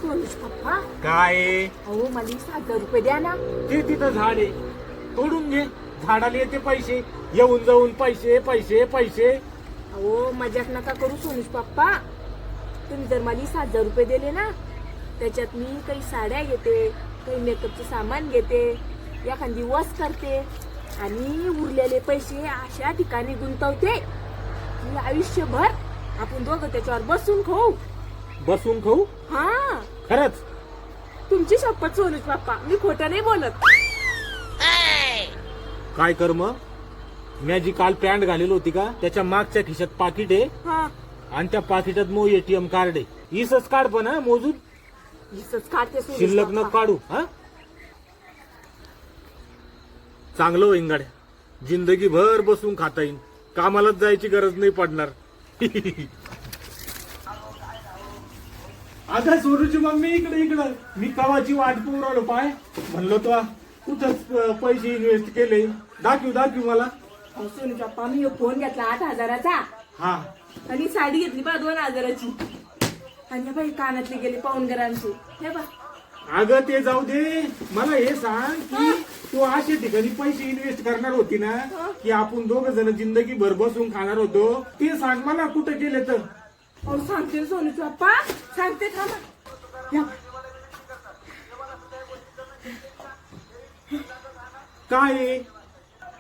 सोनूच पप्पा, काय अहो मला 7,000 रुपये द्या ना. ते तिथं झाड आहे, तोडून घे. झाडाला येते पैसे, येऊन जाऊन पैसे पैसे पैसे. अहो मजाक नका करू सोनूच पप्पा. तुम्ही जर मला 7,000 रुपये दिले ना, त्याच्यात मी काही साड्या घेते, काही मेकअपचे सामान घेते, एखादी वॉश करते आणि उरलेले पैसे अशा ठिकाणी गुंतवते की आयुष्यभर आपण दोघं त्याच्यावर बसून खाऊ. बसून खाऊ? हा, खरंच? तुमची शपथ सोनूच पप्पा, मी खोटं नाही बोलत. काय कर मग, मी जी काल पॅन्ट घालेली होती का, त्याच्या मागच्या खिशात पाकिट आहे हा, आणि त्या पाकिटात मो एटीएम कार्ड आहे. इसच काढ पण हा, मोजून. इसच काढते सोनूच शिल्लक न पप्पा. काढू. हा, चांगलं होईन गाड्या, जिंदगी भर बसून खाता येईल, कामालाच जायची गरज नाही पडणार. आता सोनूची मम्मी इकडे इकडं, मी कवाची वाट पाहून राहिलो. पाय म्हणलो तो कुठंच पैसे इन्व्हेस्ट केले, दाखवू मला. अहो सोनूच पप्पा, मी एक फोन घेतला 8,000चा हा, आणि साडी घेतली बा 2,000ची आणि बाई कानातले गेले पाऊणगरांचे. हे बा, अगं ते जाऊ दे, मला हे सांग की तू अशा ठिकाणी पैसे इन्व्हेस्ट करणार होती ना, की आपण दोघ जण जिंदगी भर बसून खाणार होतो, ते सांग मला कुठं गेले तर. अहो सांगते सोनूच पप्पा, सांगते थांबा. या. काय आहे?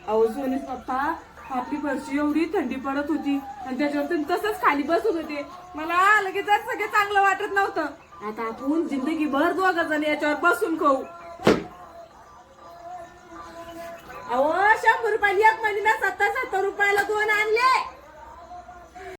अहो सोनूच पप्पा, आपली फरशी एवढी थंडी पडत होती आणि त्याच्यावर तुम्ही तसंच खाली बसत होते. मला लगेच सगळं चांगलं वाटत नव्हतं. आता आपण जिंदगी भर दोघं जण याच्यावर बसून खाऊ. अहो 100 रुपयाला एक महिन्याला 70 रुपयाला 2 आणले.